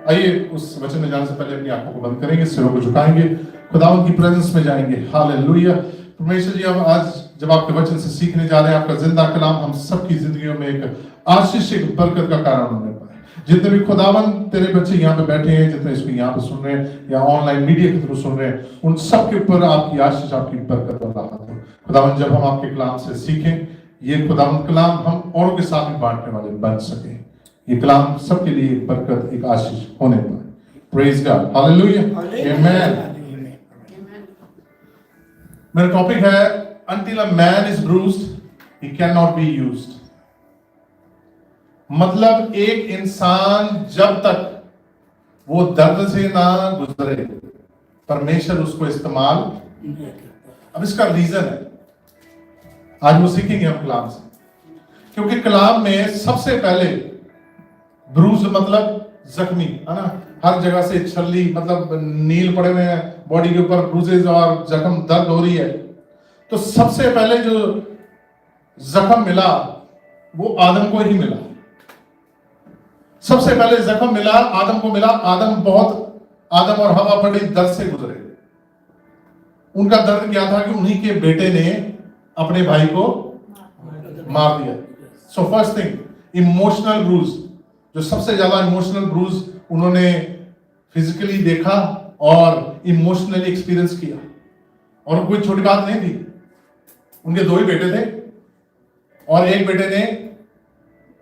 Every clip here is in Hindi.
आइए उस वचन में जाने से पहले अपनी आंखों को बंद करेंगे, सिरों को झुकाएंगे, खुदावंद की प्रेजेंस में जाएंगे। हालेलुया। परमेश्वर जी, हम आज जब आपके वचन से सीखने जा रहे हैं, आपका जिंदा कलाम हम सबकी जिंदगियों में एक आशीष, एक बरकत का कारण होने पाए। जितने भी खुदावंद तेरे बच्चे यहाँ पे बैठे हैं, जितने इसको यहाँ पे सुन रहे हैं या ऑनलाइन मीडिया के थ्रू सुन रहे हैं, उन सब के ऊपर आपकी आशीष, आपकी बरकत और राहत हो। खुदावंद, जब हम आपके कलाम से सीखें, ये खुदावंद कलाम हम औरों के साथ भी बांटने वाले बन सके। ये कलाम सबके लिए एक बरकत, एक आशीष होने पाए। प्रेज गॉड, हालेलुया, आमेन। मेरा टॉपिक है Until a man is bruised, he cannot be used। मतलब एक इंसान जब तक वो दर्द से ना गुजरे, परमेश्वर उसको इस्तेमाल। अब इसका रीजन है, आज वो सीखेंगे हम कलाम से, क्योंकि कलाम में सबसे पहले ब्रूज मतलब जख्मी है ना, हर जगह से छल्ली मतलब नील पड़े हुए हैं बॉडी के ऊपर, ब्रूजेज और जख्म, दर्द हो रही है। तो सबसे पहले जो जख्म मिला वो आदम को ही मिला। सबसे पहले जख्म मिला आदम को मिला। आदम और हवा बड़े दर्द से गुजरे। उनका दर्द क्या था कि उन्हीं के बेटे ने अपने भाई को मार दिया। So first thing, emotional bruise, जो सबसे ज्यादा इमोशनल ब्रूज उन्होंने फिजिकली देखा और इमोशनली एक्सपीरियंस किया। और कोई छोटी बात नहीं थी, उनके दो ही बेटे थे और एक बेटे ने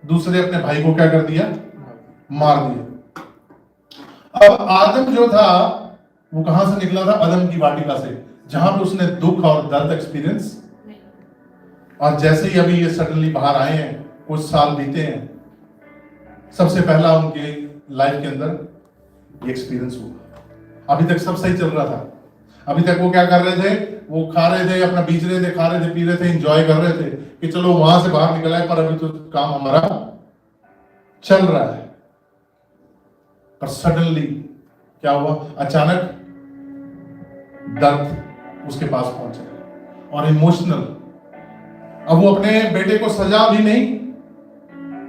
दूसरे अपने भाई को क्या कर दिया, मार दिया। अब आदम जो था वो कहां से निकला था? अदम की वाटिका से, जहां पे उसने दुख और दर्द एक्सपीरियंस। और जैसे ही अभी ये सडनली बाहर आए हैं, कुछ साल बीते हैं, सबसे पहला उनके लाइफ के अंदर ये एक्सपीरियंस हुआ। अभी तक सब सही चल रहा था। अभी तक वो क्या कर रहे थे? वो खा रहे थे, अपना बीच रहे थे, खा रहे थे, पी रहे थे, एंजॉय कर रहे थे कि चलो वहां से बाहर निकला है, पर अभी तो काम हमारा चल रहा है। पर सडनली क्या हुआ? अचानक दर्द उसके पास पहुंचा और इमोशनल। अब वो अपने बेटे को सजा भी नहीं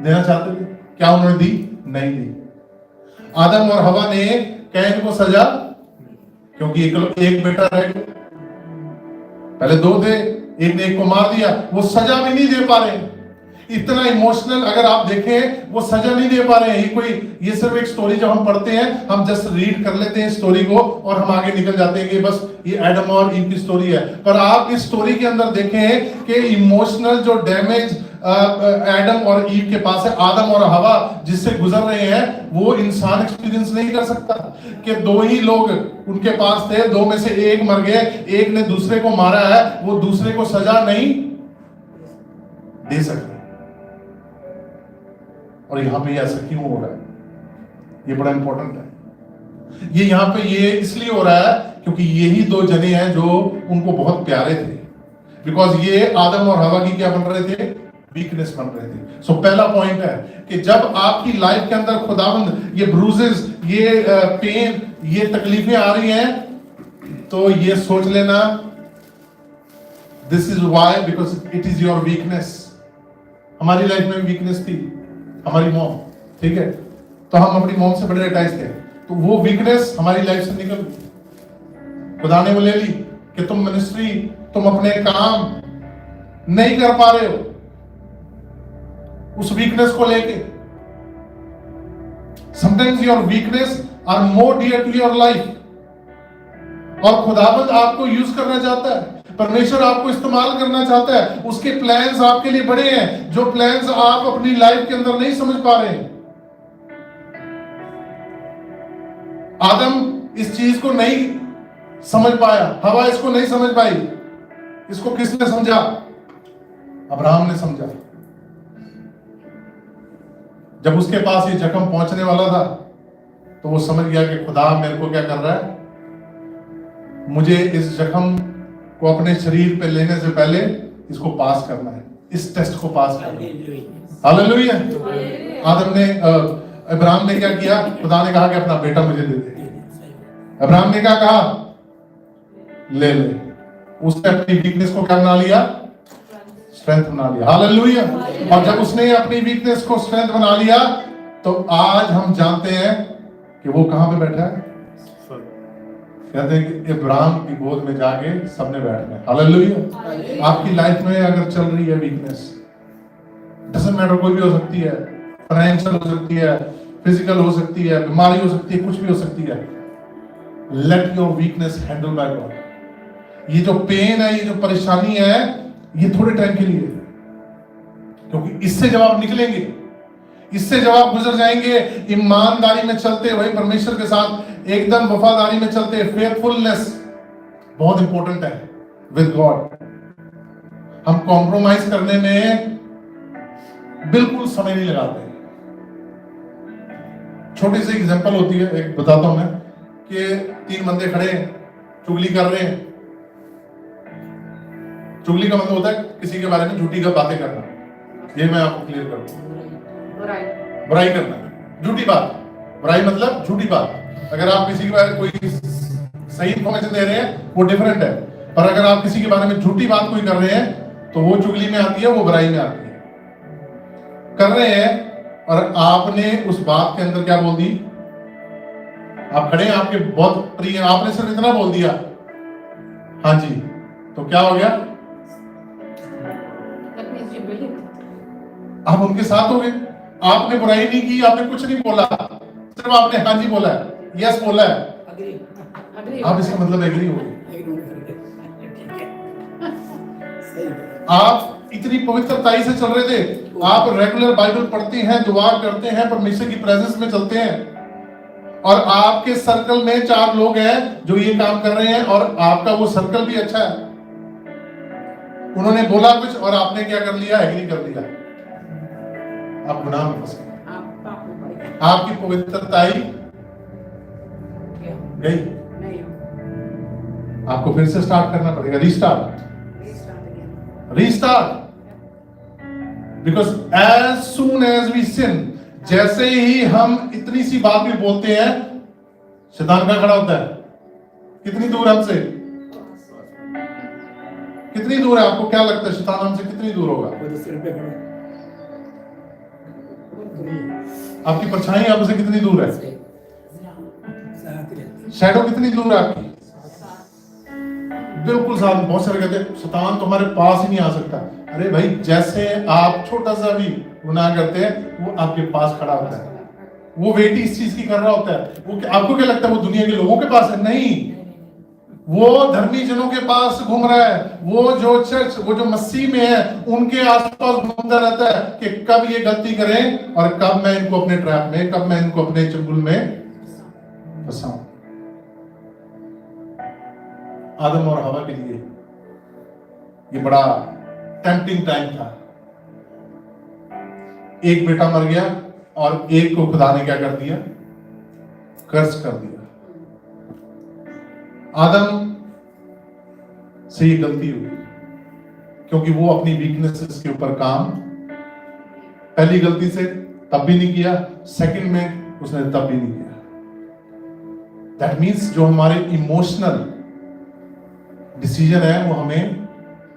देना चाहते थे। क्या उन्होंने दी? नहीं दी। आदम और हवा ने कैन को सजा, क्योंकि एक बेटा रह गया, पहले दो थे, एक ने एक को मार दिया, वो सजा भी नहीं दे पा रहे। इतना इमोशनल, अगर आप देखें, वो सजा नहीं दे पा रहे हैं। ये सिर्फ एक स्टोरी जब हम पढ़ते हैं, हम जस्ट रीड कर लेते हैं स्टोरी को और हम आगे निकल जाते हैं कि बस ये एडम और ईव की स्टोरी है। पर आप इस स्टोरी के अंदर देखें कि इमोशनल जो डैमेज एडम और ईव के पास है, आदम और हवा जिससे गुजर रहे हैं, वो इंसान एक्सपीरियंस नहीं कर सकता। कि दो ही लोग उनके पास थे, दो में से एक मर गए, एक ने दूसरे को मारा है, वो दूसरे को सजा नहीं दे सकते। और यहां पे ऐसा क्यों हो रहा है? ये बड़ा इंपॉर्टेंट है। ये यहां पे ये इसलिए हो रहा है क्योंकि यही दो जने हैं जो उनको बहुत प्यारे थे। बिकॉज ये आदम और हवा की क्या बन रहे थे? वीकनेस बन रहे थे। सो पहला पॉइंट है कि जब आपकी लाइफ के अंदर खुदावंद ये ब्रूजेस, ये पेन, ये तकलीफें आ रही हैं, तो ये सोच लेना, this is why, because it is your weakness. हमारी लाइफ में वीकनेस थी, हमारी मॉम, ठीक है, तो हम अपनी मॉम से बड़े अटैच थे, तो वो वीकनेस हमारी लाइफ से निकल खुदा ने वो ले ली कि तुम मिनिस्ट्री, तुम अपने काम नहीं कर पा रहे हो, उस वीकनेस को लेके। Sometimes your weakness are more dear to your life. और खुदावंद आपको यूज करना चाहता है, परमेश्वर आपको इस्तेमाल करना चाहता है। उसके प्लान्स आपके लिए बड़े हैं, जो प्लान्स आप अपनी लाइफ के अंदर नहीं समझ पा रहे हैं। आदम इस चीज को नहीं समझ पाया, हवा इसको नहीं समझ पाई। इसको किसने समझा? अब्राहम ने समझा। जब उसके पास ये जख्म पहुंचने वाला था, तो वो समझ गया कि खुदा मेरे को क्या कर रहा है, मुझे इस जख्म को अपने शरीर पे लेने से पहले इसको पास करना है, इस टेस्ट को पास करना है। हालेलुया। आदम ने अब्राहम ने क्या किया? खुदा ने कहा कि अपना बेटा मुझे दे दे। अब्राहम ने क्या कहा? ले ले। उसने अपनी वीकनेस को क्या बना लिया? स्ट्रेंथ बना लिया। हालेलुया। और जब उसने अपनी वीकनेस को स्ट्रेंथ बना लिया, तो आज हम जानते हैं कि वो कहां पे बैठा है? कहते हैं कि इब्राहिम की गोद में जाके सबने बैठना है। हालेलुया। आपकी लाइफ में अगर चल रही है वीकनेस, डजंट मैटर, कोई भी हो सकती है, फाइनेंशियल हो सकती है, फिजिकल हो सकती है, बीमारी हो सकती है, कुछ भी हो सकती है, let your weakness handle bye God. ये जो पेन है, ये जो परेशानी है, ये थोड़े टाइम के लिए है, क्योंकि इससे जब आप निकलेंगे, इससे जब आप गुजर जाएंगे, ईमानदारी में चलते हुए परमेश्वर के साथ एकदम वफादारी में चलते, फेथफुलनेस बहुत इंपॉर्टेंट है विद गॉड। हम कॉम्प्रोमाइज करने में बिल्कुल समय नहीं लगाते। छोटी सी एग्जांपल होती है, एक बताता हूं मैं, कि 3 बंदे खड़े हैं, चुगली कर रहे हैं। चुगली का मतलब होता है किसी के बारे में झूठी का बातें करना। ये मैं आपको क्लियर कर दूं, बुराई करना, झूठी बात। बुराई मतलब झूठी बात। अगर आप किसी के बारे में कोई सही इंफॉर्मेशन दे रहे हैं, वो डिफरेंट है, पर अगर आप किसी के बारे में झूठी बात कोई कर रहे हैं, तो वो चुगली में आती है, वो बुराई में आती है। कर रहे हैं और आपने उस बात के अंदर क्या बोल दी? आप खड़े हैं, आपके बहुत प्रिय, आपने सिर्फ इतना बोल दिया, हाँ जी, तो क्या हो गया? आप उनके साथ हो गए। आपने बुराई नहीं की, आपने कुछ नहीं बोला, सिर्फ आपने हाँ जी बोला है, यस बोला है, आप इसका मतलब एग्री हो गए। आप इतनी पवित्रताई से चल रहे थे, आप रेगुलर बाइबल पढ़ते हैं, दुआ करते हैं, परमेश्वर की प्रेजेंस में चलते हैं, और आपके सर्कल में 4 लोग हैं जो ये काम कर रहे हैं, और आपका वो सर्कल भी अच्छा है। उन्होंने बोला कुछ और आपने क्या कर लिया? एग्री कर लिया। आप गुनाह में फंस गए, आपकी पवित्रताई गई। आपको फिर से स्टार्ट करना पड़ेगा, restart. Because as soon as we sin, जैसे ही हम इतनी सी बात भी बोलते हैं, शैतान का खड़ा होता है। कितनी दूर हमसे, कितनी दूर है? आपको क्या लगता है शैतान हमसे कितनी दूर होगा? आपकी परछाई आपसे कितनी दूर है? शैडो कितनी दूर है आपकी? बिल्कुल साथ। बहुत सारे कहते हैं शैतान तुम्हारे पास ही नहीं आ सकता। अरे भाई, जैसे आप छोटा सा भी गुनाह करते हैं, वो आपके पास खड़ा होता है। वो वेट इस चीज की कर रहा होता है। वो आपको क्या लगता है वो दुनिया के लोगों के पास है? नहीं, वो धर्मी जनों के पास घूम रहा है। वो जो चर्च, वो जो मसीह में है, उनके आसपास घूमता रहता है कि कब ये गलती करें और कब मैं इनको अपने ट्रैप में, कब मैं इनको अपने चंगुल में फंसाऊं। आदम और हवा के लिए ये बड़ा टेम्पटिंग टाइम था। एक बेटा मर गया और एक को खुदा ने क्या कर दिया? कर्ज कर दिया। आदम से ये गलती हुई क्योंकि वो अपनी वीकनेसेस के ऊपर काम पहली गलती से तब भी नहीं किया, सेकंड में उसने तब भी नहीं किया। दैट मीन्स जो हमारे इमोशनल डिसीजन है वो हमें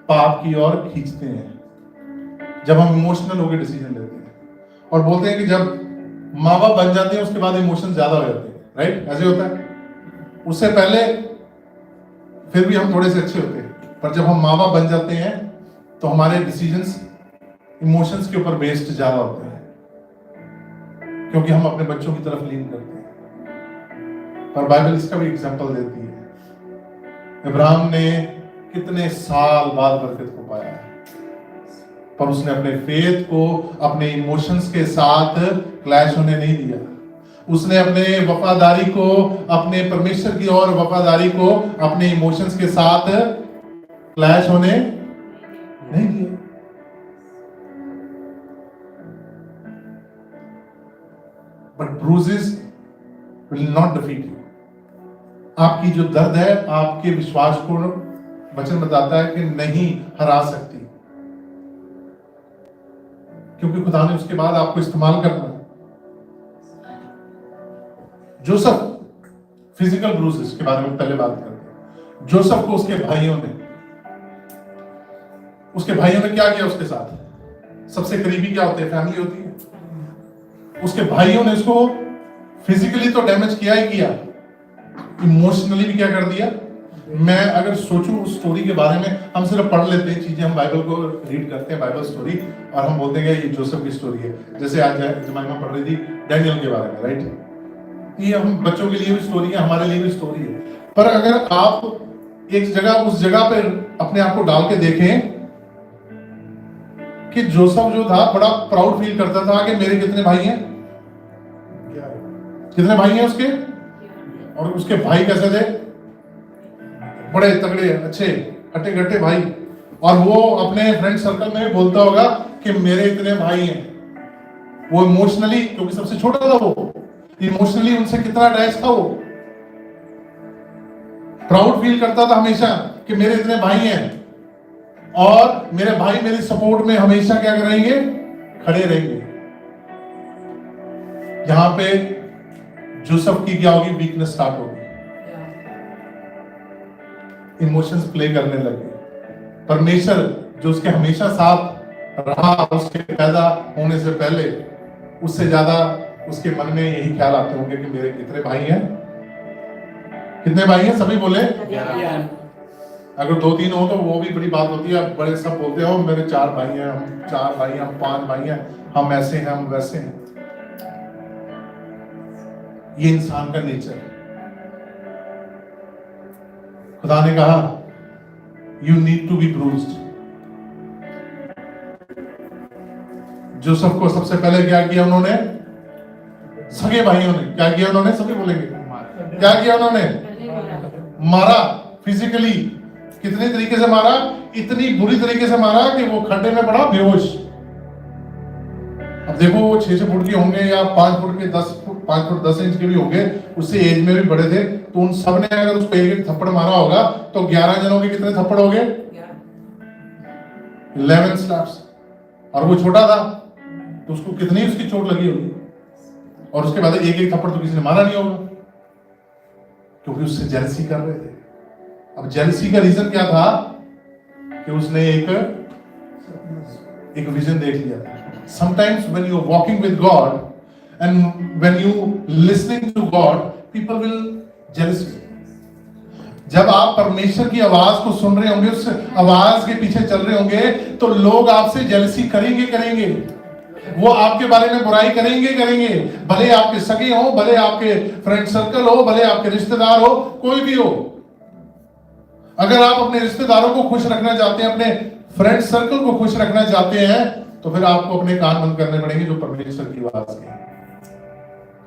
पाप की ओर खींचते हैं। जब हम इमोशनल होकर डिसीजन लेते हैं और बोलते हैं कि जब माँ बाप बन जाते हैं उसके बाद इमोशन ज्यादा हो जाते हैं, राइट? ऐसे होता है। उससे पहले फिर भी हम थोड़े से अच्छे होते हैं, पर जब हम माँ बाप बन जाते हैं तो हमारे डिसीजंस इमोशंस के ऊपर बेस्ड ज्यादा होते हैं, क्योंकि हम अपने बच्चों की तरफ लीन करते हैं। पर बाइबल इसका भी एग्जांपल देती है। इब्राहिम ने कितने साल बाद बरकत को पाया है, पर उसने अपने फेथ को अपने इमोशंस के साथ क्लैश होने नहीं दिया। उसने अपने वफादारी को, अपने परमेश्वर की ओर वफादारी को अपने इमोशंस के साथ क्लैश होने नहीं दिया। But bruises will not defeat you. आपकी जो दर्द है आपके विश्वास को वचन बताता है कि नहीं हरा सकती, क्योंकि खुदा ने उसके बाद आपको इस्तेमाल करना है। जोसेफ, फिजिकल ब्रूसेस के बारे में पहले बात करते हैं। जोसेफ को उसके भाइयों ने क्या किया उसके साथ? सबसे करीबी क्या होते हैं? फैमिली होती है। उसके भाइयों ने उसको फिजिकली तो डैमेज किया ही किया, इमोशनली भी क्या कर दिया। मैं अगर सोचूं उस स्टोरी के बारे में, हम सिर्फ पढ़ लेते हैं चीजें, हम बाइबल को रीड करते हैं बाइबल स्टोरी, और हम बोलते हैं कि ये जोसेफ की स्टोरी है। जैसे आज जमाइमा पढ़ रही थी डैनियल के बारे में, राइट। ये हम बच्चों के लिए भी स्टोरी है, हमारे लिए भी स्टोरी है। पर अगर आप एक जगह उस जगह पर अपने आप को डाल के देखें कि जोसेफ जो था बड़ा प्राउड फील करता था कि मेरे कितने भाई हैं, कितने भाई हैं उसके, और उसके भाई कैसे थे, बड़े तगड़े अच्छे हट्टे कट्टे भाई। और वो अपने फ्रेंड सर्कल में बोलता होगा कि मेरे इतने भाई हैं। वो इमोशनली, क्योंकि सबसे छोटा था वो, इमोशनली उनसे कितना अटैच था, वो प्राउड फील करता था हमेशा कि मेरे इतने भाई हैं, और मेरे भाई मेरी सपोर्ट में हमेशा क्या करेंगे, खड़े रहेंगे। यहां पे जोसेफ की क्या होगी, वीकनेस स्टार्ट होगी, इमोशंस प्ले करने लगे। परमेश्वर जो उसके हमेशा साथ रहा, उसके पैदा होने से पहले, उससे ज्यादा उसके मन में यही ख्याल आते होंगे कि मेरे कितने भाई हैं, कितने भाई हैं, सभी बोले। अगर 2-3 हो तो वो भी बड़ी बात होती है, बड़े सब बोलते हो मेरे 4 भाई हैं, हम 4 भाई हैं, हम 5 भाई हैं, हम ऐसे हैं, हम वैसे हैं। ये इंसान का नेचर है। खुदा ने कहा you need to be bruised. Joseph को सबसे पहले क्या किया उन्होंने, सगे भाइयों ने क्या किया, उन्होंने, सभी बोलेंगे क्या किया, उन्होंने मारा। फिजिकली कितने तरीके से मारा, इतनी बुरी तरीके से मारा कि वो खड्डे में पड़ा बेहोश। अब देखो वो 6 फुट के होंगे या 5 फुट के 5 फुट 10 इंच के भी होंगे, उससे एज में भी बड़े थे, तो उन सब ने अगर उसको एक थप्पड़ मारा होगा तो 11 जनों के कितने थप्पड़ हो गए, 11 स्लैप्स। और वो छोटा था तो उसको कितनी उसकी चोट लगी होगी, और उसके बाद एक थप्पड़ तो किसी ने मारा नहीं होगा, क्योंकि उससे जेलसी कर रहे थे। अब जेलसी का रीजन क्या था कि उसने एक विजन देख लिया था। Sometimes when you are walking with God and when you listening to God, people will jealous you. जब आप परमेश्वर की आवाज को सुन रहे होंगे, उस आवाज के पीछे चल रहे होंगे, तो लोग आपसे जेलसी करेंगे। वो आपके बारे में बुराई करेंगे। भले आपके सगे हो, भले आपके फ्रेंड सर्कल हो, भले आपके रिश्तेदार हो, कोई भी हो। अगर आप अपने रिश्तेदारों को खुश रखना चाहते हैं, अपने फ्रेंड सर्कल को खुश रखना चाहते हैं, तो फिर आपको अपने कान बंद करने पड़ेंगे जो परमेश्वर की आवाज है।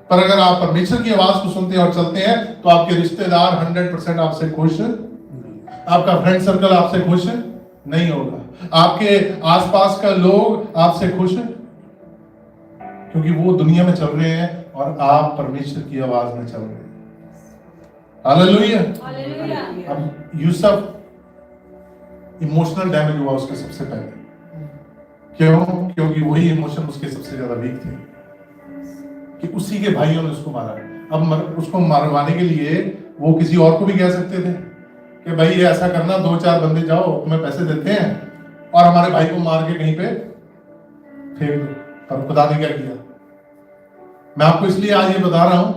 पर अगर आप परमेश्वर की आवाज को सुनते हैं और चलते हैं, तो आपके रिश्तेदार 100% आपसे खुश, आपका फ्रेंड सर्कल आपसे खुश नहीं होगा, आपके आसपास का लोग आपसे खुश, क्योंकि वो दुनिया में चल रहे हैं और आप परमेश्वर की आवाज में चल रहे हैं। हालेलुया। अब यूसुफ इमोशनल डैमेज हुआ उसके सबसे पहले, क्यों? क्योंकि वही इमोशन उसके सबसे ज्यादा वीक थे, कि उसी के भाइयों ने उसको मारा। अब उसको मारवाने के लिए वो किसी और को भी कह सकते थे कि भाई ये ऐसा करना, 2-4 बंदे जाओ, तुम्हें पैसे देते हैं और हमारे भाई को मार के कहीं पे फेंक दो। पर खुदा ने क्या किया? मैं आपको इसलिए आज ये बता रहा हूं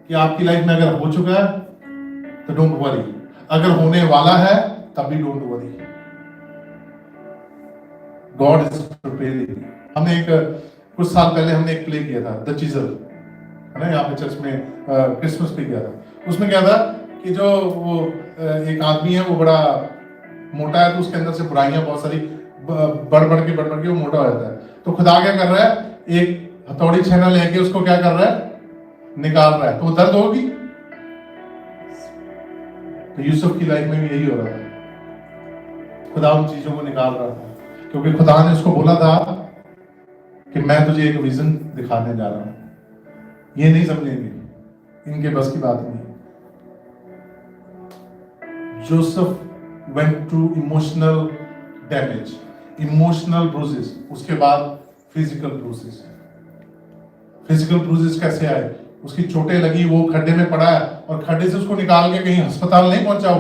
कि आपकी लाइफ में अगर हो चुका है तो डोंट वरी, अगर होने वाला है तब भी don't worry, God is preparing. हमने कुछ साल पहले हमने एक प्ले किया था, द चीजल, है ना, यहाँ पे चर्च में क्रिसमस पे किया था। उसमें क्या था कि जो वो एक आदमी है, वो बड़ा मोटा है, तो उसके अंदर से बुराइयां बहुत सारी बढ़ के वो मोटा हो जाता है। तो खुदा क्या कर रहा है, एक हथौड़ी छेना लेके उसको क्या कर रहा है, निकाल रहा है, तो वो दर्द होगी। तो यूसुफ की लाइफ में भी यही हो रहा था, खुदा उन चीजों को निकाल रहा था, क्योंक't खुदा ने उसको बोला था कि मैं तुझे एक विजन दिखाने जा रहा हूं। ये नहीं समझेंगे, इनके बस की बात नहीं। Joseph went to emotional damage, emotional bruises, उसके बाद फिजिकल ब्रूसेस। फिजिकल ब्रूसेस कैसे आए? उसकी चोटें लगी, वो खड्डे में पड़ा है, और खड्डे से उसको निकाल के कहीं अस्पताल नहीं पहुंचा,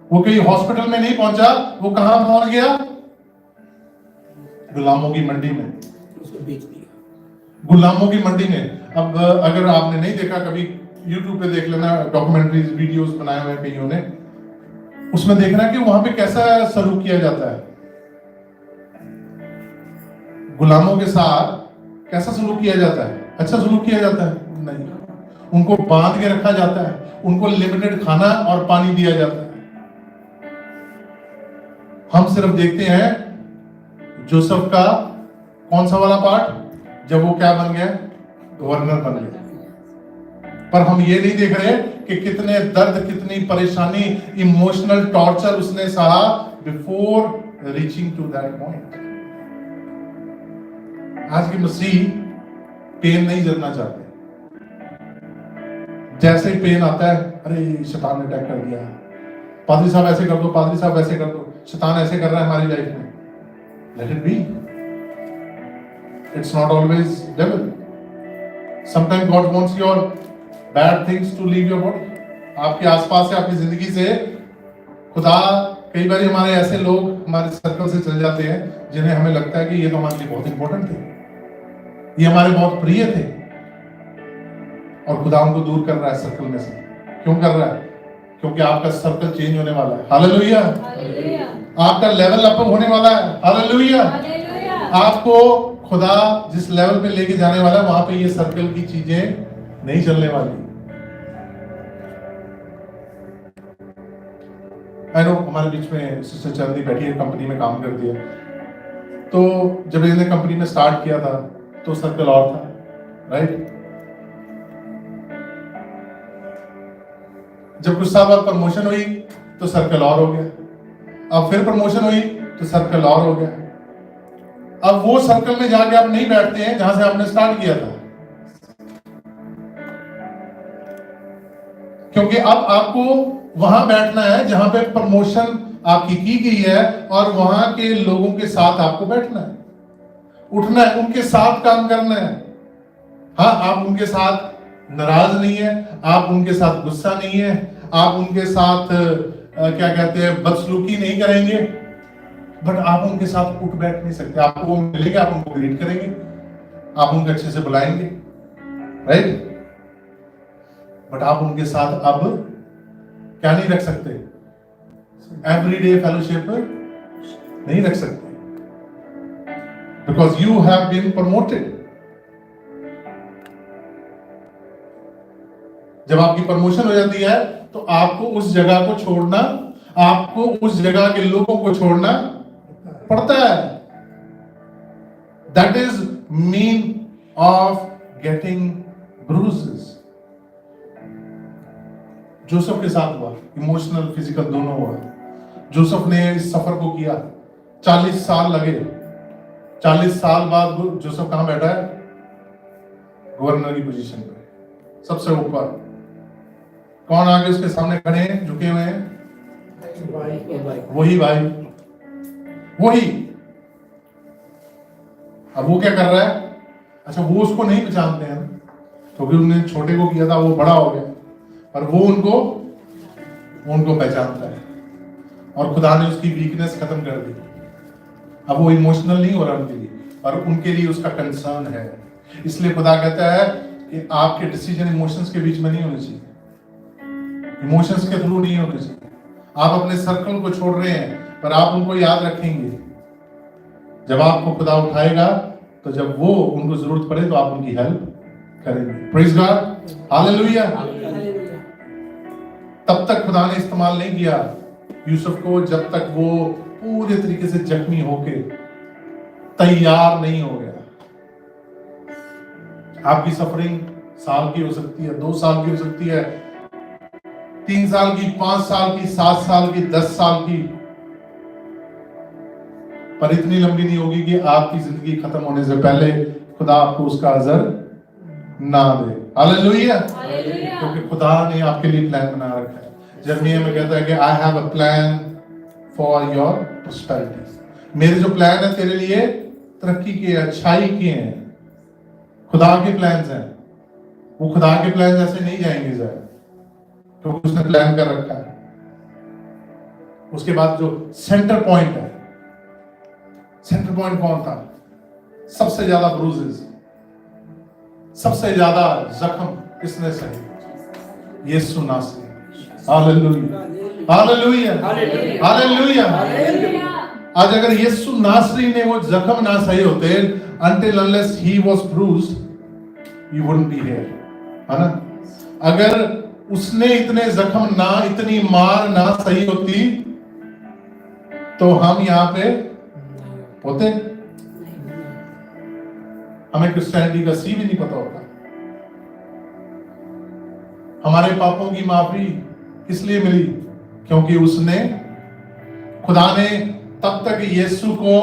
वो कहीं हॉस्पिटल में नहीं पहुंचा, वो कहां पहुंच गया? गुलामों की मंडी में, उसको बेच दिया। गुलामों की मंडी में। अब अगर आपने नहीं देखा, कभी YouTube पे देख लेना, डॉक्यूमेंट्रीज वीडियोस बनाए हुए कईयों ने, उसमें देखना कि वहां पे कैसा सलूक किया जाता है, गुलामों के साथ कैसा सलूक किया जाता है। अच्छा सलूक किया जाता है? नहीं, उनको बांध के रखा जाता है, उनको लिमिटेड खाना और पानी दिया जाता है। हम सिर्फ देखते हैं जोसेफ का कौन सा वाला पार्ट, जब वो क्या बन गया, गवर्नर बन गया। पर हम ये नहीं देख रहे कि कितने दर्द, कितनी परेशानी, इमोशनल टॉर्चर उसने सहा before reaching to that point. आज की मसीह पेन नहीं झेलना चाहते। जैसे ही पेन आता है, अरे शैतान ने अटैक कर दिया, पादरी साहब ऐसे कर दो, पादरी साहब ऐसे कर दो, शैतान ऐसे कर रहा है हमारी लाइफ में। Let it be, it's not always devil. Sometime God wants your bad things to leave your body. आपके आसपास से, आपकी जिंदगी से खुदा, कई बार हमारे ऐसे लोग हमारे सर्कल से चल जाते हैं जिन्हें हमें लगता है कि ये तो हमारे लिए बहुत इंपॉर्टेंट थे, ये हमारे बहुत प्रिय थे, और खुदा उनको दूर कर रहा है सर्कल में से। क्यों कर रहा है? क्योंकि आपका सर्कल चेंज होने वाला है। हालेलुया। आपका लेवल अप होने वाला है। हालेलुया। आपको खुदा जिस लेवल पे लेके जाने वाला है, वहां पे ये सर्कल की चीजें नहीं चलने वाली। आई नो, हमारे बीच में सिस्टर चंदी बैठी है, कंपनी में काम करती है। तो जब इन्हें कंपनी में स्टार्ट किया था तो सर्कल और था, राइट। जब कुछ साल बाद प्रमोशन हुई तो सर्कल और हो गया, अब फिर प्रमोशन हुई तो सर्कल और हो गया। अब वो सर्कल में जाके आप नहीं बैठते हैं जहां से आपने स्टार्ट किया था, क्योंकि अब आपको वहां बैठना है जहां पे प्रमोशन आपकी की गई है, और वहां के लोगों के साथ आपको बैठना है, उठना है, उनके साथ काम करना है। हाँ, आप उनके साथ नाराज नहीं है, आप उनके साथ गुस्सा नहीं है, आप उनके साथ क्या कहते हैं, बदसलूकी नहीं करेंगे, बट आप उनके साथ उठ बैठ नहीं सकते। आपको वो मिलेंगे, आप उनको ग्रीट करेंगे, आप उनको अच्छे से बुलाएंगे, राइट। बट आप उनके साथ अब क्या नहीं रख सकते, एवरीडे फेलोशिप नहीं रख सकते, because you have been promoted. जब आपकी प्रमोशन हो जाती है तो आपको उस जगह को छोड़ना, आपको उस जगह के लोगों को छोड़ना पड़ता है। That is mean of getting bruises. Joseph के साथ हुआ, इमोशनल फिजिकल दोनों हुआ। जोसेफ ने इस सफर को किया, 40 साल लगे। 40 साल बाद जोसेफ कहां बैठा है? गवर्नर की पोजीशन पे, सबसे ऊपर। कौन आगे उसके सामने खड़े हैं, झुके हुए हैं? वही भाई, वही। अब वो क्या कर रहा है? अच्छा, वो उसको नहीं पहचानते हैं क्योंकि उन्होंने छोटे को किया था, वो बड़ा हो गया, और वो उनको पहचानता है, और खुदा ने उसकी वीकनेस खत्म कर दी। अब वो इमोशनल नहीं हो रहा उनके लिए, और उनके लिए उसका कंसर्न है। इसलिए खुदा कहता है कि आपके डिसीजन इमोशंस के बीच में नहीं होने चाहिए, इमोशंस के थ्रू नहीं होने चाहिए। आप अपने सर्कल को छोड़ रहे हैं, पर आप उनको याद रखेंगे। जब आपको खुदा उठाएगा तो जब वो उनको जरूरत पड़े तो आप उनकी हेल्प करेंगे। Praise God, hallelujah. तब तक खुदा ने इस्तेमाल नहीं किया यूसुफ को जब तक वो पूरे तरीके से जख्मी होके तैयार नहीं हो गया। आपकी सफरिंग साल की हो सकती है, 2 साल की हो सकती है, 3 साल की, 5 साल की, 7 साल की, 10 साल की, पर इतनी लंबी नहीं होगी कि आपकी जिंदगी खत्म होने से पहले खुदा आपको उसका अजर ना दे। हालेलुया। क्योंकि खुदा ने आपके लिए प्लान बना रखा है। यिर्मयाह में कहता है कि I have a plan for your prosperity. मेरे जो प्लान है तेरे लिए तरक्की के, अच्छाई के हैं। खुदा के प्लान्स हैं, वो खुदा के प्लान ऐसे नहीं जाएंगे ज़ाहिर, क्योंकि उसने प्लान कर रखा है। उसके बाद जो सेंटर पॉइंट है, सेंटर पॉइंट कौन था? सबसे ज्यादा ब्रूजेस, सबसे ज्यादा जख्म किसने सहे? यीशु नासरी। Hallelujah, hallelujah, hallelujah. आज अगर यीशु नासरी ने वो जख्म ना सहे होते, until unless he was bruised, you wouldn't be here, है ना? अगर उसने इतने जख्म ना, इतनी मार ना सही होती, तो हम यहाँ पे होते? हमें क्रिश्चियनिटी का सी भी नहीं पता होता। हमारे पापों की माफी किस लिए मिली? क्योंकि उसने, खुदा ने तब तक यीशु को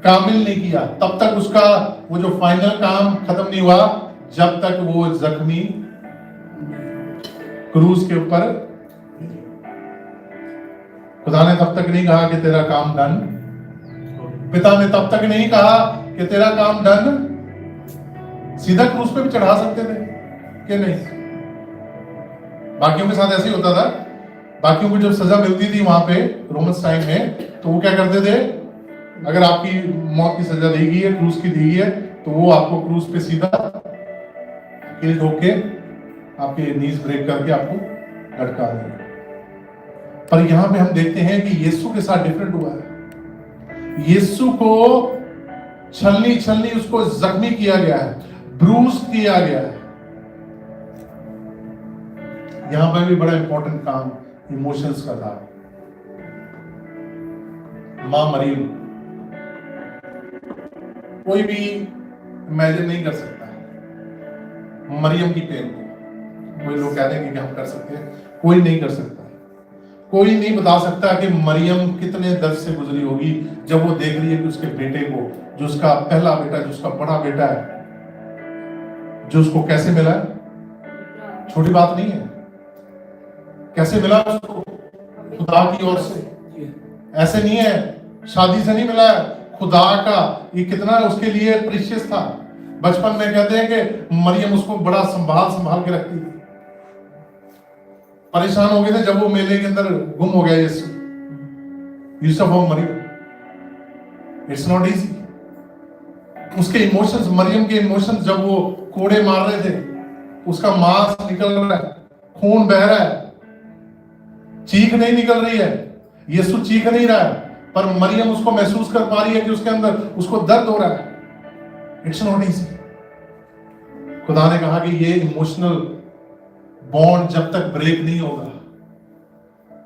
कामिल नहीं किया, तब तक उसका वो जो फाइनल काम खत्म नहीं हुआ, जब तक वो जख्मी क्रूज के ऊपर। खुदा ने तब तक नहीं कहा कि तेरा काम डन, पिता ने तब तक नहीं कहा कि तेरा काम डन। सीधा क्रूज पे भी चढ़ा सकते थे कि नहीं? बाकियों के साथ ऐसे ही होता था। बाकियों को जब सजा मिलती थी वहां पे रोमन्स टाइम में, तो वो क्या करते थे? अगर आपकी मौत की सजा दी गई है, क्रूज की दी गई है, तो वो आपको क्रूज पे सीधा कील ठोक के आपके नीज ब्रेक करके आपको लटका देंगे। पर यहां पे हम देखते हैं कि यीशु के साथ डिफरेंट हुआ है। यीशु को छलनी छलनी उसको जख्मी किया गया है, ब्रूज किया गया है। यहां पर भी बड़ा इंपॉर्टेंट काम इमोशंस का था। मां मरियम, कोई भी इमेजिन नहीं कर सकता मरियम की पेन को। कोई लोग कहते हैं कि हम कर सकते हैं, कोई नहीं कर सकता। कोई नहीं बता सकता कि मरियम कितने दर्द से गुजरी होगी जब वो देख रही है कि उसके बेटे को, जो उसका पहला बेटा, जो उसका बड़ा बेटा है, जो उसको कैसे मिला है। छोटी बात नहीं है। कैसे मिला उसको? खुदा की ओर से। ऐसे नहीं है, शादी से नहीं मिला है, खुदा का। ये कितना उसके लिए प्रीशियस था। बचपन में कहते हैं कि मरियम उसको बड़ा संभाल के रखती थी। परेशान हो गए थे जब वो मेले के अंदर गुम हो गया यीशु, यूसुफ और मरियम। It's not easy. उसके इमोशंस, मरियम के इमोशंस, जब वो कोड़े मार रहे थे, उसका मांस निकल रहा है, खून बह रहा है, चीख नहीं निकल रही है, यीशु चीख नहीं रहा है, पर मरियम उसको महसूस कर पा रही है कि उसके अंदर उसको दर्द हो रहा है। It's not easy. खुदा ने कहा कि ये इमोशनल बॉन्ड जब तक ब्रेक नहीं होगा,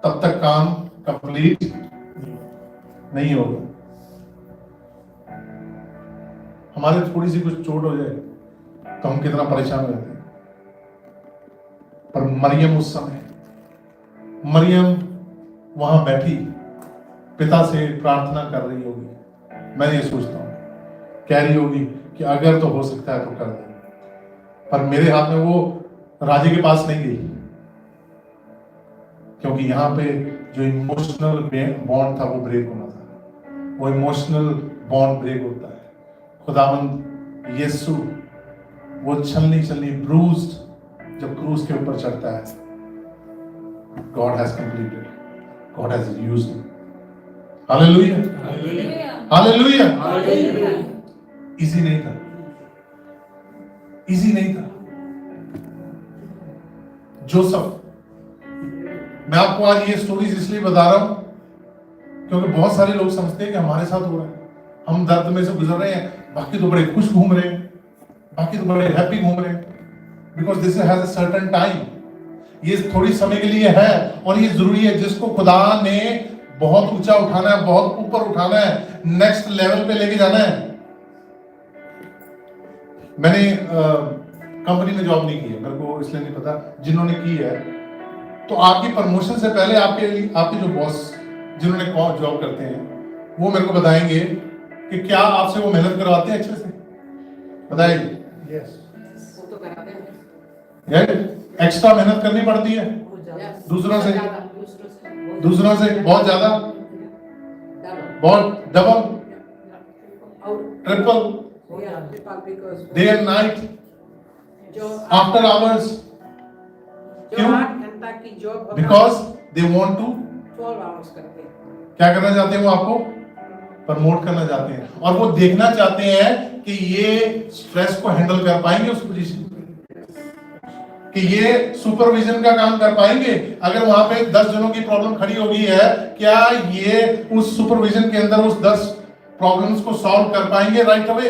तब तक काम कंप्लीट नहीं होगा। हमारे थोड़ी सी कुछ चोट हो जाए तो हम कितना परेशान रहते हैं। पर मरियम उस समय, मरियम वहां बैठी पिता से प्रार्थना कर रही होगी। मैं ये सोचता हूं, कह रही होगी कि अगर तो हो सकता है तो कर दे। पर मेरे हाथ में वो राजे के पास नहीं गई, क्योंकि यहां पे जो इमोशनल बॉन्ड था वो ब्रेक होना था। वो इमोशनल बॉन्ड ब्रेक होता है। खुदावंद यीशु वो छलनी ब्रूज्ड जब क्रूज के ऊपर चढ़ता है, God has completed, God has used him. Hallelujah, hallelujah, hallelujah. Easy नहीं था, इजी नहीं था। जोसेफ, मैं आपको आज ये स्टोरीज इसलिए बता रहा हूं क्योंकि बहुत सारे लोग समझते हैं कि हमारे साथ हो रहा है, हम दर्द में से गुजर रहे हैं, बाकी तो बड़े खुश घूम रहे हैं, बाकी तो बड़े हैप्पी घूम रहे हैं। Because this has a certain time. ये थोड़ी समय के लिए है और ये जरूरी है। जिसको खुदा ने बहुत ऊंचा उठाना है, बहुत ऊपर उठाना है, नेक्स्ट लेवल पे लेके जाना है। मैंने कंपनी में जॉब नहीं की है, मेरे को इसलिए नहीं पता। जिन्होंने की है, तो आपकी प्रमोशन से पहले आपके जो बॉस जिन्होंने जॉब करते हैं, वो मेरे को बताएंगे कि क्या आपसे वो मेहनत करवाते हैं अच्छे से? बताइए। यस, वो तो कराते हैं। एक्स्ट्रा मेहनत करनी पड़ती है दूसरों से बहुत ज्यादा, बहुत double, triple, day and night, after hours. क्यों? Because they want to 12 hours करते हैं। क्या करना चाहते हैं? वो आपको प्रमोट करना चाहते हैं और वो देखना चाहते हैं कि ये स्ट्रेस को हैंडल कर पाएंगे उस पोजीशन पे, कि ये सुपरविजन का काम कर पाएंगे। अगर वहां पे 10 जनों की प्रॉब्लम खड़ी हो गई है, क्या ये उस सुपरविजन के अंदर उस 10 प्रॉब्लम्स को सॉल्व कर पाएंगे राइट अवे?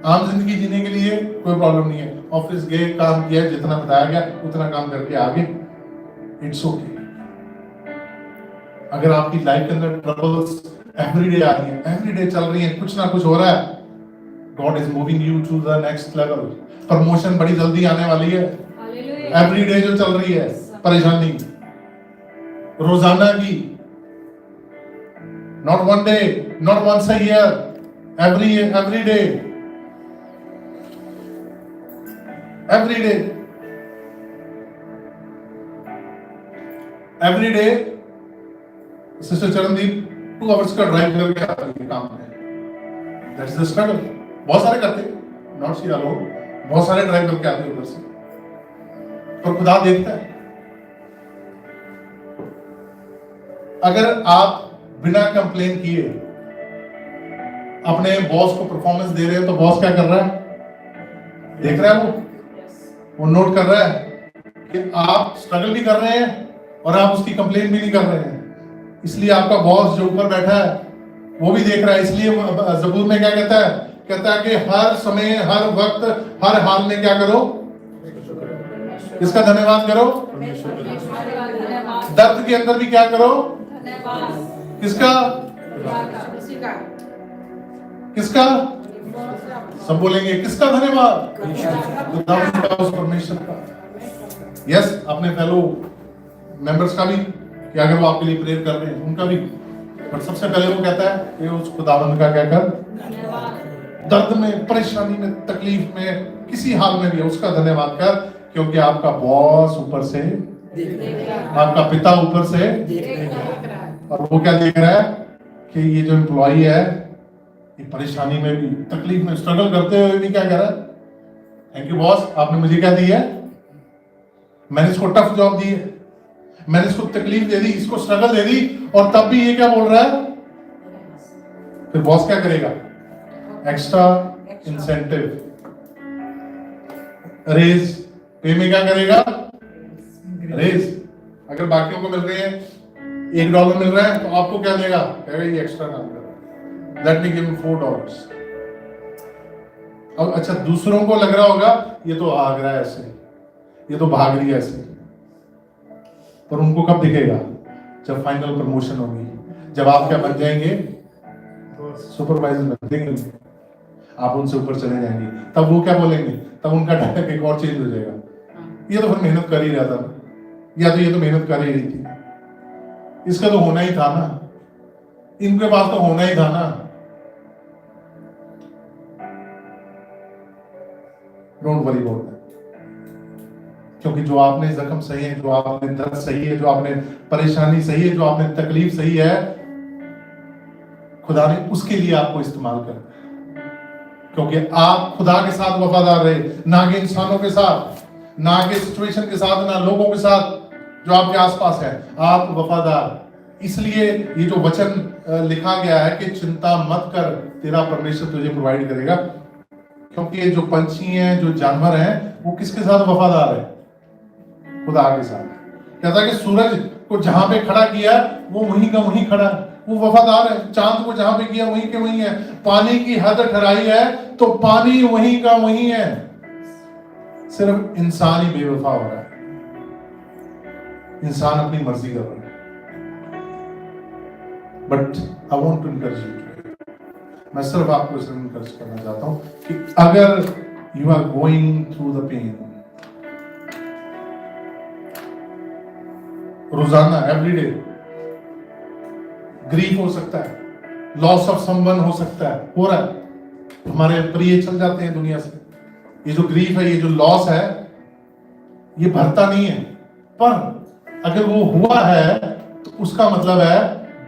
आम जिंदगी जीने के लिए कोई प्रॉब्लम नहीं है, ऑफिस गए, काम किया, जितना बताया गया उतना काम करके आगे, इट्स ओके। अगर आपकी लाइफ के अंदर ट्रबल्स एवरीडे आ रही है, एवरीडे चल रही है, कुछ ना कुछ हो रहा है, God is moving you to the next level. Promotion बड़ी जल्दी आने वाली है। एवरीडे जो चल रही है परेशानी रोजाना की, not one day, not once a year, every day, every day. Sister Charandeep 2 hours का ड्राइव करके आती है काम में, दैट्स द स्ट्रगल। बहुत सारे करते, नॉट सी अलोन, बहुत सारे ड्राइव करके आते उधर से, पर खुदा देखता है। अगर आप बिना कंप्लेन किए अपने बॉस को परफॉर्मेंस दे रहे हो, तो बॉस क्या कर रहा है? देख रहा है, वो नोट कर रहा है कि आप स्ट्रगल भी कर रहे हैं और आप उसकी कंप्लेन भी नहीं कर रहे हैं। इसलिए आपका बॉस जो ऊपर बैठा है वो भी देख रहा है। इसलिए ज़बूर में क्या कहता है? कहता है कि हर समय, हर वक्त, हर हाल में क्या करो? किसका धन्यवाद करो? दर्द के अंदर भी क्या करो? किसका? किसका? सब बोलेंगे किसका धन्यवाद? परमेश्वर का। यस, अपने फेलो मेंबर्स का भी, कि अगर वो आपके लिए प्रेयर कर रहे हैं उनका भी, पर सबसे पहले वो कहता है कि उस खुदावंद का क्या कर? दर्द में, परेशानी में, तकलीफ में, किसी हाल में भी उसका धन्यवाद कर, क्योंकि आपका बॉस ऊपर से, आपका पिता ऊपर से, और वो क्या देख रहा है कि ये जो एम्प्लॉई है ये परेशानी में भी, तकलीफ में, स्ट्रगल करते हुए भी क्या कह रहा है? थैंक यू बॉस, आपने मुझे क्या दी है? मैंने इसको टफ जॉब दी है, मैंने इसको तकलीफ दे दी, इसको स्ट्रगल दे दी, और तब भी ये क्या बोल रहा है? फिर बॉस क्या करेगा? एक्स्ट्रा इंसेंटिव, रेज, पे में क्या करेगा? रेज। अगर बाकियों को मिल रहे हैं $1 मिल रहा है, तो आपको क्या देगा? कहेगा ये एक्स्ट्रा काम कर रहा है, लेट मी गिव हिम $4। अब अच्छा, दूसरों को लग रहा होगा ये तो भाग रहा है ऐसे, ये तो भाग रही है ऐसे, पर उनको कब दिखेगा? जब फाइनल प्रमोशन होगी, जब आप क्या बन जाएंगे? सुपरवाइजर बन जाएंगे, आप उनसे ऊपर चले जाएंगे, तब वो क्या बोलेंगे? तब उनका डायलॉग एक और चेंज हो जाएगा, ये तो फिर मेहनत कर ही रहा था, या तो ये तो मेहनत कर ही रही थी, इसका तो होना ही था ना, इनके पास तो होना ही था ना। डोंट वरी अबाउट दैट, क्योंकि जो आपने जख्म सही है, जो आपने दर्द सही है, जो आपने परेशानी सही है, जो आपने तकलीफ सही है, खुदा ने उसके लिए आपको इस्तेमाल कर, क्योंकि आप खुदा के साथ वफादार रहे, ना कि इंसानों के साथ, ना कि सिचुएशन के साथ, ना लोगों के साथ जो आपके आसपास है, आप वफादार। इसलिए ये जो वचन लिखा गया है कि चिंता मत कर, तेरा परमेश्वर तुझे प्रोवाइड करेगा, क्योंकि ये जो पंछी हैं, जो जानवर हैं, वो किसके साथ वफादार है? खुदा के साथ। कहता है कि सूरज को जहां पे खड़ा किया वो वहीं का वहीं खड़ा है, वो वफादार है। चांद को जहां पे किया वहीं के वहीं है। पानी की हद ठहराई है तो पानी वहीं का वहीं है। सिर्फ इंसान ही बेवफा हो रहा है, इंसान अपनी मर्जी कर रहा है। But I want to encourage you, मैं सिर्फ आपको इसमें एनकरेज करना चाहता हूं कि अगर you are going through the pain, रोजाना, एवरीडे ग्रीफ हो सकता है, लॉस ऑफ समवन हो सकता है, हो रहा है, हमारे प्रिय चल जाते हैं दुनिया से। ये जो ग्रीफ है, ये जो लॉस है, ये भरता नहीं है, पर अगर वो हुआ है तो उसका मतलब है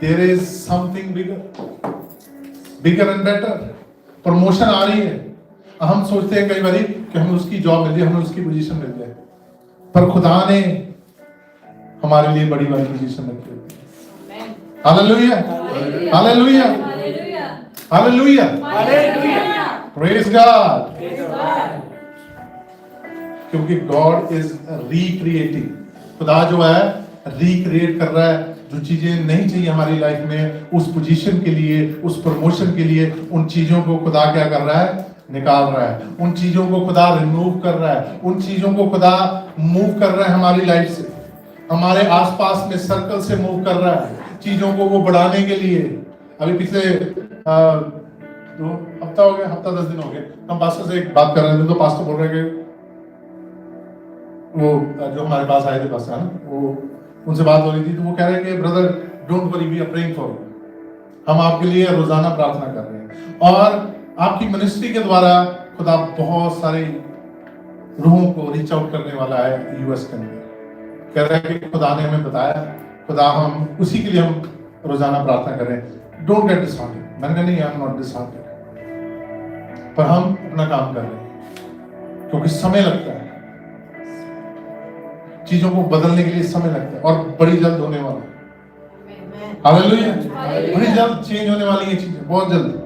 there is something bigger and better, promotion आ रही है। हम सोचते हैं कई बार कि हमें उसकी जॉब मिल जाए, हमें उसकी पोजीशन मिल जाए, पर खुदा ने हमारे लिए बड़ी बड़ी पोजीशन रखी होती है। Hallelujah, hallelujah. Hallelujah, praise God. क्योंकि गॉड इज रिक्रिएटिंग, खुदा जो है रिक्रिएट कर रहा है। जो चीजें नहीं चाहिए हमारी लाइफ में, उस पोजीशन के लिए, उस प्रमोशन के लिए, उन चीजों को खुदा क्या कर रहा है, निकाल रहा है। उन चीजों को खुदा रिमूव कर रहा है, उन चीजों को खुदा मूव कर रहा है हमारी लाइफ से, हमारे आसपास में सर्कल से मूव कर रहा है चीजों को वो बढ़ाने के लिए। अभी पिछले 2 हफ्ता हो गया, हफ्ता 10 दिन हो गए, हम पास्टर से एक बात कर रहे थे, तो पास्टर बोल रहे कि वो जो हमारे पास आए थे पास्टर ना, वो उनसे बात हो रही थी, तो वो कह रहे हैं कि brother don't worry, we are praying for you, हम आपके लिए रोजाना प्रार्थना कर रहे हैं। और आपकी मिनिस्ट्री के द्वारा खुदा बहुत सारे रूहों को रीच आउट करने वाला है यूएस के अंदर। कह रहा है कि खुदा ने हमें बताया, खुदा हम उसी के लिए हम रोजाना प्रार्थना करें। Don't get disheartened. मैंने कहा नहीं, आई एम नॉट डिसहार्टेड, पर हम अपना काम कर रहे हैं, क्योंकि समय लगता है, चीजों को बदलने के लिए समय लगता है, और बड़ी जल्द होने वाला है। हालेलुया, बड़ी जल्द चेंज होने वाली ये चीजें, बहुत जल्द।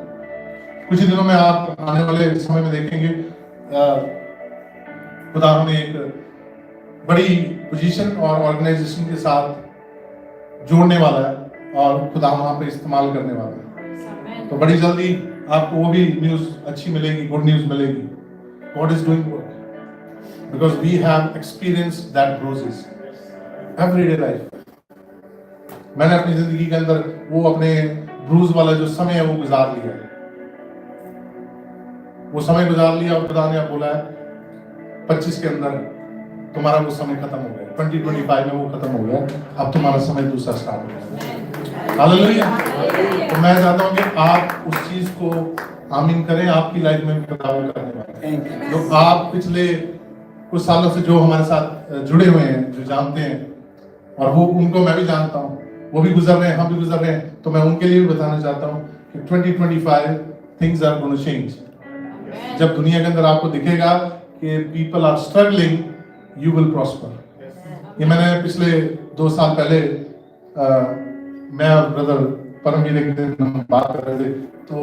कुछ ही दिनों में आप आने वाले समय में देखेंगे खुदा हमें एक बड़ी पोजीशन और ऑर्गेनाइजेशन के साथ जोड़ने वाला है, और खुदा वहां पे इस्तेमाल करने वाला है। तो बड़ी जल्दी आपको वो भी न्यूज अच्छी मिलेगी, गुड न्यूज मिलेगी। God is doing work because we have experienced that process everyday life। मैंने अपनी जिंदगी के अंदर वो अपने ब्रूज वाला जो समय है वो गुजार लिया है, वो समय गुजार लिया, और खुदा ने अब बोला है 25 के अंदर तुम्हारा वो समय खत्म हो गया, 2025 में वो खत्म हो गया, अब तुम्हारा समय दूसरा स्टार्ट हो गया। हालेलुया। तो मैं चाहता हूँ कि आप उस चीज को आमीन करें, आपकी लाइफ में खुदा वो करने वाला है। तो आप पिछले कुछ सालों से जो हमारे साथ जुड़े हुए हैं, जो जानते हैं, और वो उनको मैं भी जानता हूँ, वो भी गुजर रहे हैं, हम भी गुजर रहे हैं, तो मैं उनके लिए भी बताना चाहता हूँ कि 2025 थिंग्स आर गोना चेंज। जब दुनिया के अंदर आपको दिखेगा कि people are struggling, you will prosper. ये मैंने पिछले 2 साल पहले मैं और ब्रदर परमवीर एक दिन हम बात कर रहे थे, तो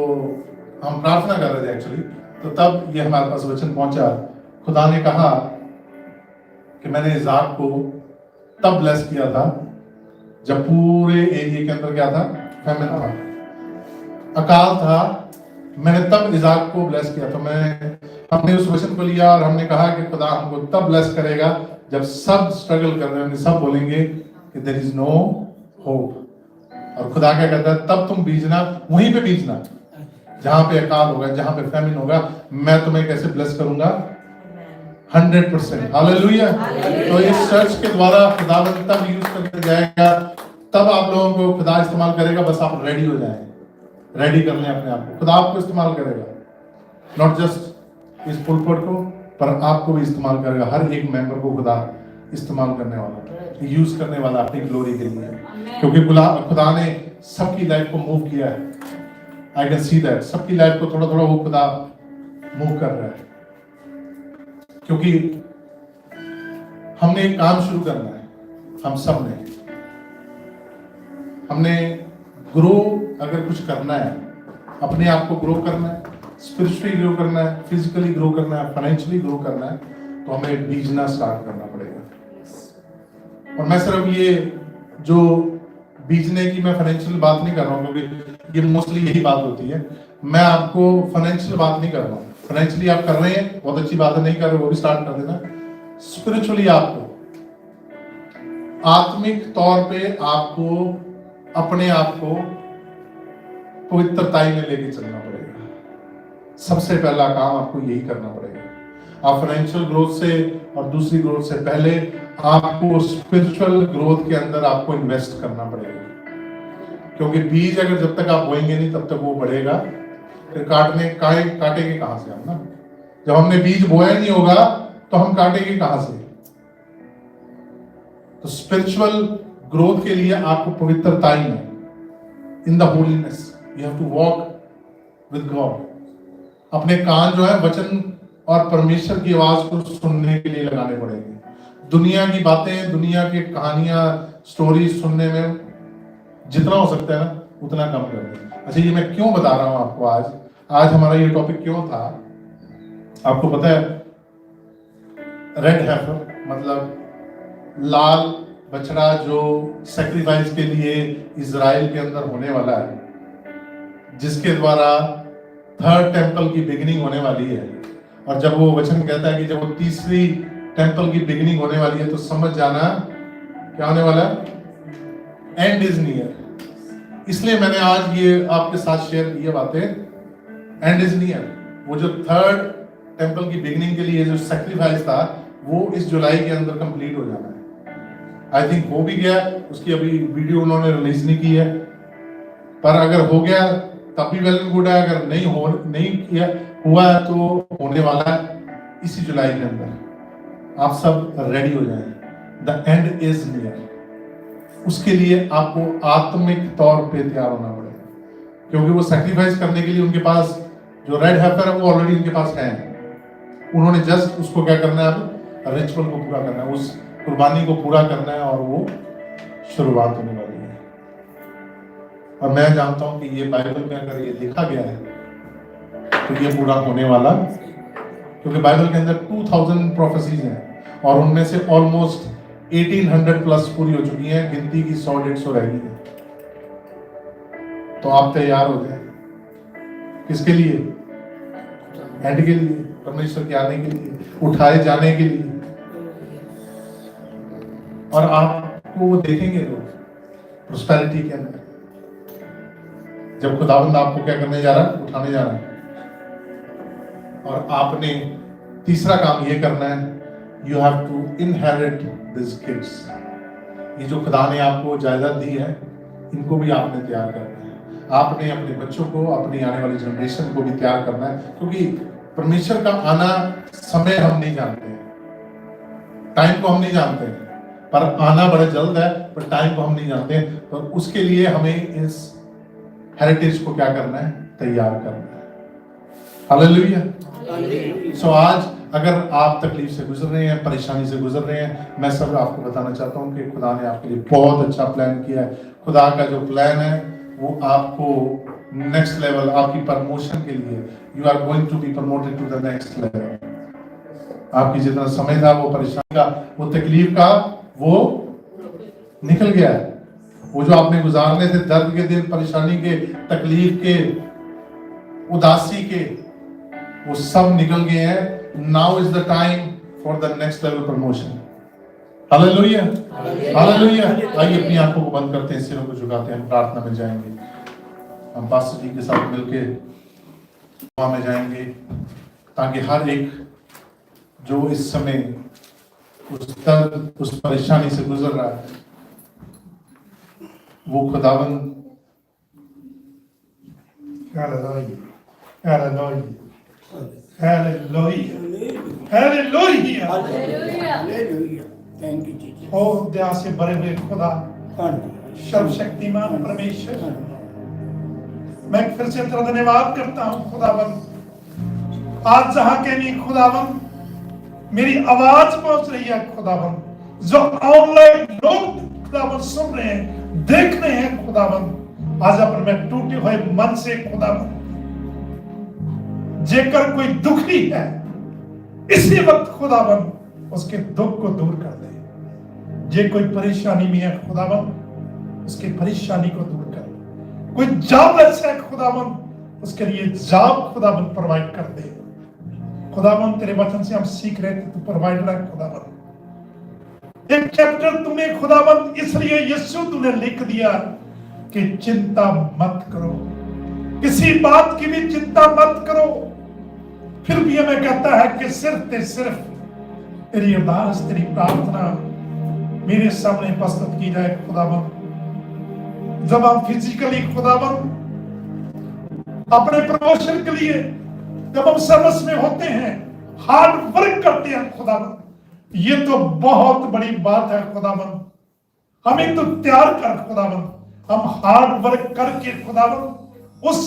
हम प्रार्थना कर रहे थे एक्चुअली, तो तब ये हमारे पास वचन पहुंचा। खुदा ने कहा कि मैंने इज़ाक को तब ब्लेस किया था जब पूरे एरिया के अंदर क्या था, फैमिन था, अकाल था। मैंने तब इज़ाक को ब्लेस किया। तो हमने उस वचन को लिया और हमने कहा कि खुदा हमको तब ब्लेस करेगा जब सब स्ट्रगल कर रहे होंगे, सब बोलेंगे कि देयर इज नो होप। और खुदा क्या कहता है, तब तुम बीजना, वहीं पे बीजना जहां पे अकाल होगा, जहां पे फैमिन होगा, मैं तुम्हें कैसे ब्लेस करूंगा, 100%। हालेलुया। तो इस चर्च के द्वारा खुदा तब यूज करके जाएगा, तब आप लोगों को खुदा इस्तेमाल करेगा। बस आप रेडी हो जाएं, रेडी कर लें अपने आप को, खुदा आपको इस्तेमाल करेगा, नॉट जस्ट इस पुलपट को, पर आपको भी इस्तेमाल करेगा। हर एक मेंबर को खुदा इस्तेमाल करने वाला, यूज करने वाला अपनी ग्लोरी के लिए, क्योंकि खुदा ने सबकी लाइफ को मूव किया है। आई कैन सी दैट सबकी लाइफ को थोड़ा थोड़ा वो खुदा मूव कर रहा है, क्योंकि हमने एक काम शुरू करना है। हम सब ने, हमने ग्रो अगर कुछ करना है, अपने आप को ग्रो करना है, स्पिरिचुअली ग्रो करना है, फिजिकली ग्रो करना है, फाइनेंशियली ग्रो करना है, तो हमें बीजना स्टार्ट करना पड़ेगा। और मैं सिर्फ ये जो बीजने की मैं फाइनेंशियल बात नहीं कर रहा हूँ, क्योंकि ये मोस्टली यही बात होती है। मैं आपको फाइनेंशियल बात नहीं कर रहा हूँ। फाइनेंशियली आप कर रहे हैं, बहुत अच्छी बात है, नहीं कर रहे वो भी स्टार्ट कर देना। स्पिरिचुअली आपको, आत्मिक तौर पे आपको अपने आप को पवित्रताई में लेके चलना पड़ेगा। सबसे पहला काम आपको यही करना पड़ेगा। आप फाइनेंशियल ग्रोथ से और दूसरी ग्रोथ से पहले आपको स्पिरिचुअल ग्रोथ के अंदर आपको इन्वेस्ट करना पड़ेगा, क्योंकि बीज अगर जब तक आप बोएंगे नहीं तब तक वो बढ़ेगा, फिर काटेंगे कहां से हम ना। जब हमने बीज बोया नहीं होगा तो हम काटेंगे कहां से। तो स्पिरिचुअल ग्रोथ के लिए आपको पवित्रताई में, in the holiness, you have to walk with God. अपने कान जो है वचन और परमेश्वर की आवाज को सुनने के लिए लगाने पड़ेंगे। दुनिया की बातें, दुनिया की कहानियां, स्टोरी सुनने में जितना हो सकता है ना उतना कम कर दें। अच्छा, ये मैं क्यों बता रहा हूं आपको आज हमारा ये टॉपिक क्यों था? आपको पता है, रेड हेफर मतलब लाल बछड़ा जो सैक्रिफाइस के लिए इजराइल के अंदर होने वाला है, जिसके द्वारा थर्ड टेंपल की बिगिनिंग होने वाली है। और जब वो वचन कहता है कि जब वो तीसरी टेंपल की बिगिनिंग होने वाली है, तो समझ जाना क्या होने वाला है, एंड इज नियर। इसलिए मैंने आज ये आपके साथ शेयर की बातें, एंड इज नियर। वो जो थर्ड टेंपल की बिगिनिंग के लिए जो सैक्रिफाइस था, वो इस जुलाई के अंदर कंप्लीट हो जाना है। आई थिंक हो भी गया, उसकी अभी वीडियो उन्होंने रिलीज नहीं की है, पर अगर हो गया तब भी वेल एंड गुड है। अगर नहीं किया हुआ है तो होने वाला है इसी जुलाई के अंदर। आप सब रेडी हो जाएं, द एंड इज नियर। उसके लिए आपको आत्मिक तौर पे तैयार होना पड़ेगा, क्योंकि वो सैक्रिफाइस करने के लिए उनके पास जो रेड हेफर है वो ऑलरेडी उनके पास है। उन्होंने जस्ट उसको क्या करना है, अब रिचुअल को पूरा करना है, उस कुर्बानी को पूरा करना है, और वो शुरुआत होने वाली है। और मैं जानता हूं कि ये बाइबल में अगर ये लिखा गया है तो ये पूरा होने वाला, क्योंकि बाइबल के अंदर 2000 प्रोफेसीज हैं और उनमें से ऑलमोस्ट 1800 प्लस पूरी हो चुकी हैं, गिनती की 100-150 रह गई है। तो आप तैयार हो जाए किसके लिए? एंड के लिए, परमेश्वर के आने के लिए, उठाए जाने के लिए। और आपको वो देखेंगे लोग प्रोस्पेरिटी के अंदर, जब खुदावंद आपको क्या करने जा रहा है, उठाने जा रहा है। और आपने तीसरा काम ये करना है, you have to inherit this kids. ये जो खुदा ने आपको जायदाद दी है, इनको भी आपने तैयार करना है। आपने अपने बच्चों को, अपनी आने वाली जनरेशन को भी तैयार करना है, क्योंकि परमेश्वर का आना समय हम नहीं जानते हैं, टाइम को हम नहीं जानते हैं, पर आना बड़ा जल्द है, पर टाइम को हम नहीं जानते हैं। तो उसके लिए हमें इस हेरिटेज को क्या करना है, तैयार करना है। हालेलुया। सो आज अगर आप तकलीफ से गुजर रहे हैं, परेशानी से गुजर रहे हैं, मैं सब आपको बताना चाहता हूं कि खुदा ने आपके लिए बहुत अच्छा प्लान किया है। खुदा का जो प्लान है वो आपको नेक्स्ट लेवल, आपकी प्रमोशन के लिए, you are going to be promoted to the next level. आपकी जितना समय था वो परेशानी का, वो तकलीफ का, वो निकल गया है। वो जो आपने गुजारने थे दर्द के दिन, परेशानी के, तकलीफ के, उदासी के, वो सब निकल गए हैं। Now is the time for the next level promotion. Hallelujah, hallelujah. आइए अपनी आंखों को बंद करते हैं, सिरों को झुकाते हैं, हम प्रार्थना में जाएंगे। हम पास्टर जी के साथ मिलके दुआ में जाएंगे, ताकि हर एक जो इस समय उस दर्द, उस परेशानी से गुजर रहा है, वो खुदावंद ओ दया से भरे हुए खुदा, सर्वशक्तिमान परमेश्वर, मैं फिर से तेरा धन्यवाद करता हूँ खुदावंद। आज जहाँ कहीं खुदावंद मेरी आवाज पहुंच रही है खुदावंद, जो ऑनलाइन लोग खुदावंद सुन रहे हैं, देख रहे हैं खुदावंद, आज अपन मैं टूटे हुए मन से खुदावंद, जेकर कोई दुखी है इसी वक्त खुदावंद उसके दुख को दूर कर दे। जे कोई परेशानी में है खुदावंद, उसकी परेशानी को दूर कर दे। कोई जॉबलेस है खुदावंद, उसके लिए जॉब खुदावंद प्रोवाइड कर दे। खुदावंद तेरे वचन से हम सीख रहे थे, तू प्रोवाइडर है खुदावंद। एक चैप्टर तूने खुदावंद इसलिए यीशु तूने लिख दिया कि चिंता मत करो, किसी बात की भी चिंता मत करो। फिर भी हमें कहता है कि सिर्फ तेरी अरदास, तेरी प्रार्थना मेरे सामने प्रस्तुत की जाए खुदावंद। जब हम फिजिकली खुदावंद अपने प्रमोशन के लिए जब हम सर्विस में होते हैं, हार्ड वर्क करते हैं खुदावंद, ये तो बहुत बड़ी बात है खुदावंद। हमें तो तैयार कर खुदावंद, हम हार्ड वर्क करके खुदावंद उस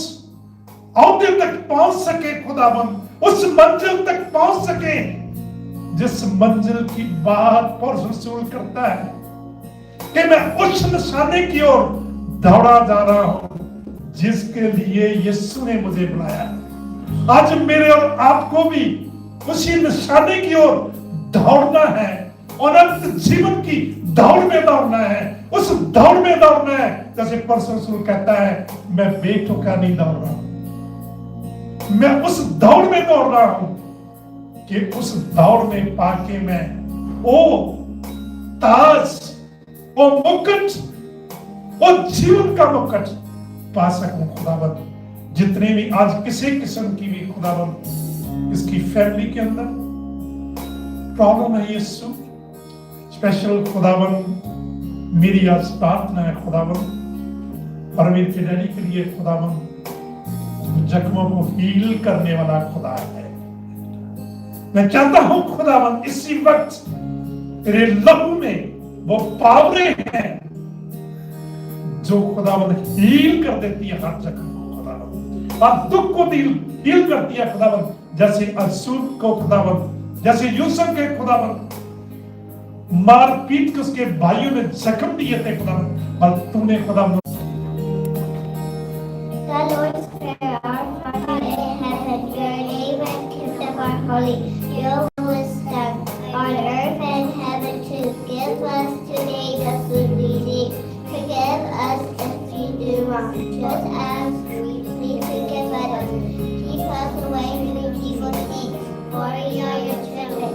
औहदे तक पहुंच सके खुदावंद, उस मंजिल तक पहुंच सके जिस मंजिल की बात पौलुस रसूल करता है कि मैं उस निशाने की ओर दौड़ा जा रहा हूं जिसके लिए यीशु ने मुझे बुलाया। आज मेरे और आपको भी उसी निशाने की ओर दौड़ना है, अनंत जीवन की दौड़ में दौड़ना है, उस दौड़ में दौड़ना है। जैसे परसों रसूल कहता है, मैं बेठुका नहीं दौड़ रहा हूं, मैं उस दौड़ में दौड़ रहा हूं कि उस दौड़ में पाके मैं ओ ताज, ओ मुकुट, ओ जीवन का मुकुट पा सकूं। खुदावंद, जितने भी आज किसी किस्म की भी खुदावंद इसकी फैमिली के अंदर प्रॉब्लम है यीशु, स्पेशल खुदावंद मेरी आज प्रार्थना है खुदावंद परवीर के डैडी के लिए खुदावंद जख्मों को हील करने वाला खुदा है। मैं चाहता हूं खुदावंद इसी वक्त तेरे लहू में वो पावरें हैं जो खुदावंद हील कर देती है हर जख्म को खुदावंद, और दुख को हील करती है खुदावंद, जैसे असूब को खुदावंद, जैसे यूसुफ के खुदावंद मार पीट के उसके भाइयों ने जख्म दिए थे खुदावंद, और तूने खुदावंद The Lord's Prayer, our Father in heaven, your name and kingdom are holy. Your will is done on earth and heaven too. Give us today the food we need. Forgive us if we do wrong, just as we forgive others. Keep us away from evil things, for we are your children.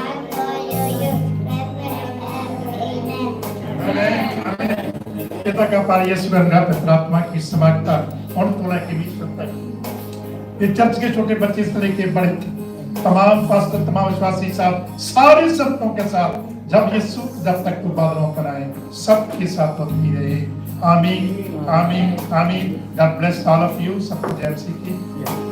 And for your forever and ever. Amen. पिता का पार यीशु रंगा पवित्र आत्मा की समागता और तोड़ा के बीच करता है। ये चर्च के छोटे बच्चे से लेके बड़े तमाम पास्टर, तमाम विश्वासी साहब, सारे संतों के साथ जब तक तू बादलों पर आए सबके साथ होती रहे। आमीन आमीन आमीन। God bless all of you. सबको जय मसीह की।